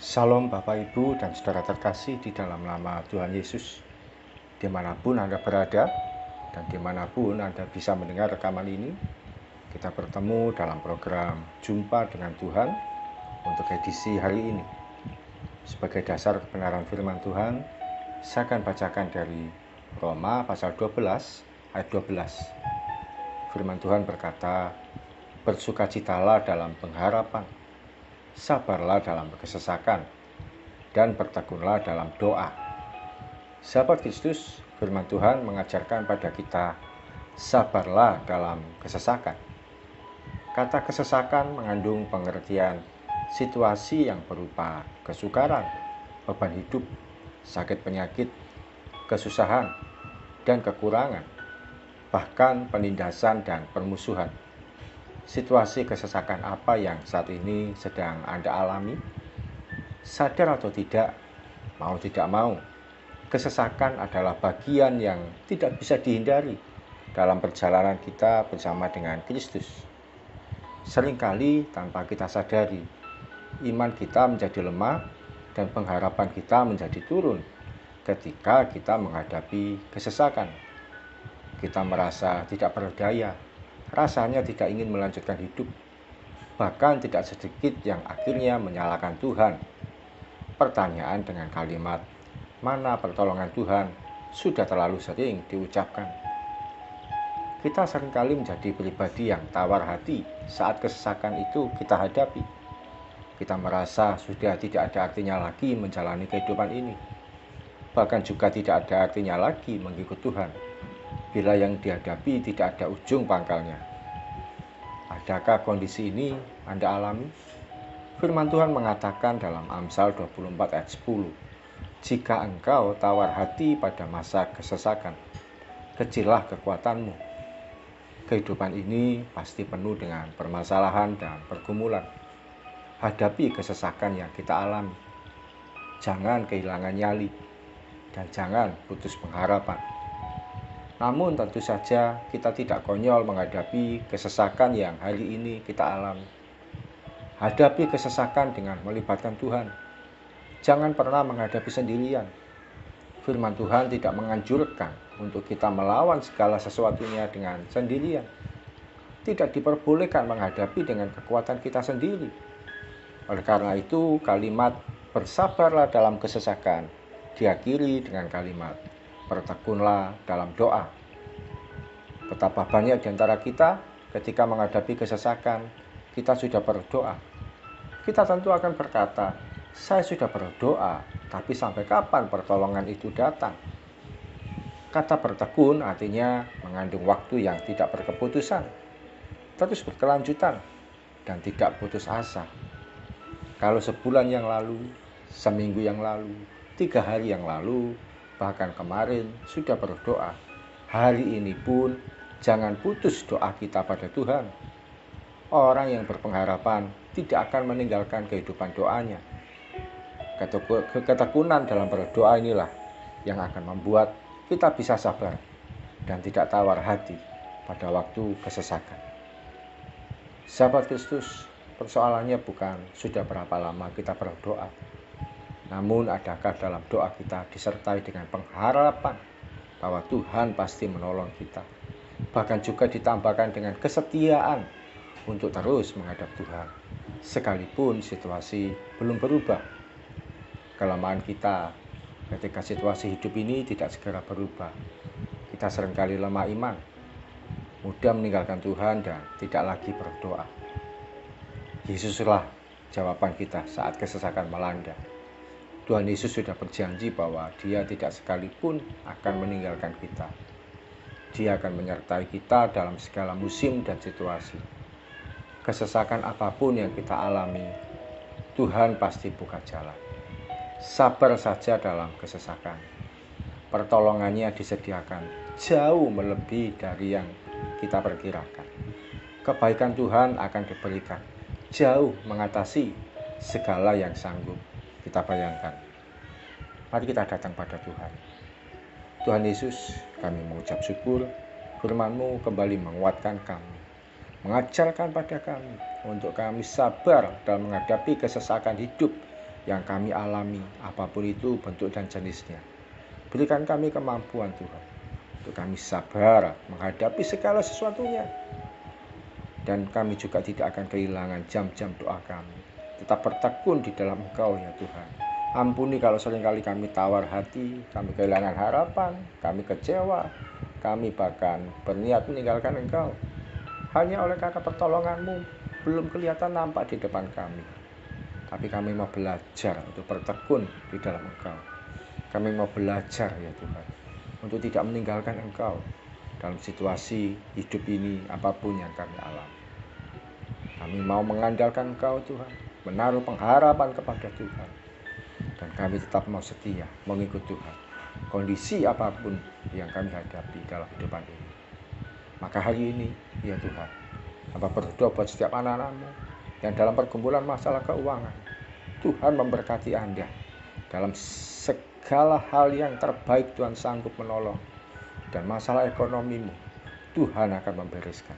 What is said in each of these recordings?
Salam Bapak Ibu dan saudara terkasih di dalam nama Tuhan Yesus. Dimanapun Anda berada dan dimanapun Anda bisa mendengar rekaman ini, kita bertemu dalam program Jumpa dengan Tuhan untuk edisi hari ini. Sebagai dasar kebenaran firman Tuhan, saya akan bacakan dari Roma pasal 12 ayat 12. Firman Tuhan berkata, "Bersukacitalah dalam pengharapan, sabarlah dalam kesesakan, dan bertekunlah dalam doa." Sahabat Kristus, firman Tuhan mengajarkan pada kita, sabarlah dalam kesesakan. Kata kesesakan mengandung pengertian situasi yang berupa kesukaran, beban hidup, sakit penyakit, kesusahan, dan kekurangan, bahkan penindasan dan permusuhan. Situasi kesesakan apa yang saat ini sedang Anda alami? Sadar atau tidak, mau tidak mau, kesesakan adalah bagian yang tidak bisa dihindari dalam perjalanan kita bersama dengan Kristus. Seringkali tanpa kita sadari, iman kita menjadi lemah dan pengharapan kita menjadi turun ketika kita menghadapi kesesakan. Kita merasa tidak berdaya, rasanya tidak ingin melanjutkan hidup, bahkan tidak sedikit yang akhirnya menyalahkan Tuhan. Pertanyaan dengan kalimat, "Mana pertolongan Tuhan?" sudah terlalu sering diucapkan. Kita seringkali menjadi pribadi yang tawar hati saat kesesakan itu kita hadapi. Kita merasa sudah tidak ada artinya lagi menjalani kehidupan ini. Bahkan juga tidak ada artinya lagi mengikut Tuhan, bila yang dihadapi tidak ada ujung pangkalnya. Adakah kondisi ini Anda alami? Firman Tuhan mengatakan dalam Amsal 24 ayat 10, "Jika engkau tawar hati pada masa kesesakan, kecillah kekuatanmu." Kehidupan ini pasti penuh dengan permasalahan dan pergumulan. Hadapi kesesakan yang kita alami. Jangan kehilangan nyali dan jangan putus pengharapan. Namun tentu saja kita tidak konyol menghadapi kesesakan yang hari ini kita alami. Hadapi kesesakan dengan melibatkan Tuhan. Jangan pernah menghadapi sendirian. Firman Tuhan tidak menganjurkan untuk kita melawan segala sesuatunya dengan sendirian. Tidak diperbolehkan menghadapi dengan kekuatan kita sendiri. Oleh karena itu, kalimat "bersabarlah dalam kesesakan" diakhiri dengan kalimat "bertekunlah dalam doa." Betapa banyak di antara kita ketika menghadapi kesesakan, kita sudah berdoa. Kita tentu akan berkata, "Saya sudah berdoa, tapi sampai kapan pertolongan itu datang?" Kata bertekun artinya mengandung waktu yang tidak berkeputusan, terus berkelanjutan, dan tidak putus asa. Kalau sebulan yang lalu, seminggu yang lalu, 3 hari yang lalu, bahkan kemarin sudah berdoa, hari ini pun jangan putus doa kita pada Tuhan. Orang yang berpengharapan tidak akan meninggalkan kehidupan doanya. Ketekunan dalam berdoa inilah yang akan membuat kita bisa sabar dan tidak tawar hati pada waktu kesesakan. Sahabat Kristus, persoalannya bukan sudah berapa lama kita berdoa, namun adakah dalam doa kita disertai dengan pengharapan bahwa Tuhan pasti menolong kita, bahkan juga ditambahkan dengan kesetiaan untuk terus menghadap Tuhan, sekalipun situasi belum berubah. Kelemahan kita ketika situasi hidup ini tidak segera berubah. Kita seringkali lemah iman, mudah meninggalkan Tuhan dan tidak lagi berdoa. Yesuslah jawaban kita saat kesesakan melanda. Tuhan Yesus sudah berjanji bahwa Dia tidak sekalipun akan meninggalkan kita. Dia akan menyertai kita dalam segala musim dan situasi. Kesesakan apapun yang kita alami, Tuhan pasti buka jalan. Sabar saja dalam kesesakan. Pertolongannya disediakan jauh melebihi dari yang kita perkirakan. Kebaikan Tuhan akan diberikan jauh mengatasi segala yang sanggup kita bayangkan. Mari kita datang pada Tuhan. Tuhan Yesus, kami mengucap syukur, firman-Mu kembali menguatkan kami, mengajarkan pada kami untuk kami sabar dalam menghadapi kesesakan hidup yang kami alami, apapun itu bentuk dan jenisnya. Berikan kami kemampuan Tuhan, untuk kami sabar menghadapi segala sesuatunya. Dan kami juga tidak akan kehilangan jam-jam doa kami. Tetap bertekun di dalam Engkau ya Tuhan. Ampuni kalau seringkali kami tawar hati, kami kehilangan harapan, kami kecewa, kami bahkan berniat meninggalkan Engkau. Hanya oleh karena pertolongan-Mu belum kelihatan nampak di depan kami. Tapi kami mau belajar untuk bertekun di dalam Engkau. Kami mau belajar ya Tuhan, untuk tidak meninggalkan Engkau dalam situasi hidup ini apapun yang kami alami. Kami mau mengandalkan Engkau Tuhan, menaruh pengharapan kepada Tuhan. Dan kami tetap mau setia mengikut Tuhan, kondisi apapun yang kami hadapi dalam kehidupan ini. Maka hari ini ya Tuhan, hamba berdoa buat setiap anak-anak-Mu yang dalam pergumulan masalah keuangan. Tuhan memberkati Anda dalam segala hal yang terbaik. Tuhan sanggup menolong, dan masalah ekonomimu Tuhan akan membereskan.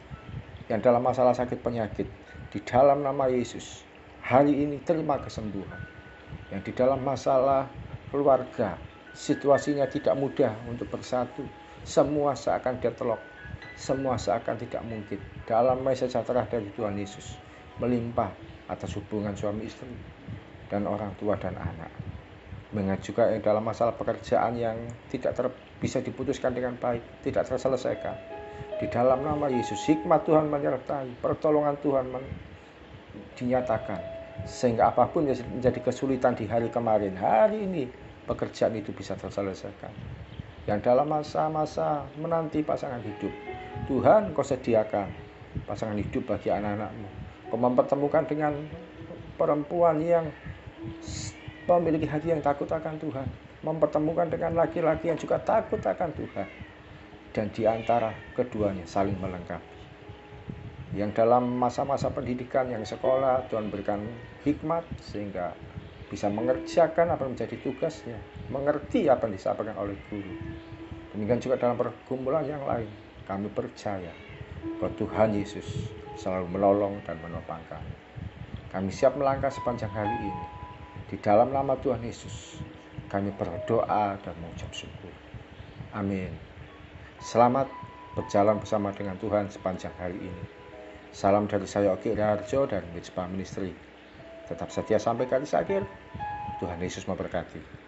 Yang dalam masalah sakit penyakit, di dalam nama Yesus hari ini terima kesembuhan. Yang di dalam masalah keluarga, situasinya tidak mudah untuk bersatu, semua seakan deadlock, semua seakan tidak mungkin. Dalam sejahtera dari Tuhan Yesus melimpah atas hubungan suami istri dan orang tua dan anak. Mengingat juga yang dalam masalah pekerjaan yang tidak bisa diputuskan dengan baik, tidak terselesaikan. Di dalam nama Yesus, hikmat Tuhan menyertai, pertolongan Tuhan dinyatakan. Sehingga apapun yang menjadi kesulitan di hari kemarin, hari ini pekerjaan itu bisa terselesaikan. Yang dalam masa-masa menanti pasangan hidup, Tuhan Kau sediakan pasangan hidup bagi anak-anak-Mu. Kau mempertemukan dengan perempuan yang memiliki hati yang takut akan Tuhan, mempertemukan dengan laki-laki yang juga takut akan Tuhan, dan di antara keduanya saling melengkapi. Yang dalam masa-masa pendidikan yang sekolah, Tuhan berikan hikmat sehingga bisa mengerjakan apa yang menjadi tugasnya, mengerti apa yang disampaikan oleh guru. Demikian juga dalam pergumulan yang lain, kami percaya bahwa Tuhan Yesus selalu menolong dan menopang kami. Kami siap melangkah sepanjang hari ini. Di dalam nama Tuhan Yesus, kami berdoa dan mengucap syukur. Amin. Selamat berjalan bersama dengan Tuhan sepanjang hari ini. Salam dari saya Oki Raharjo dari Mitspa Ministry. Tetap setia sampai garis akhir. Tuhan Yesus memberkati.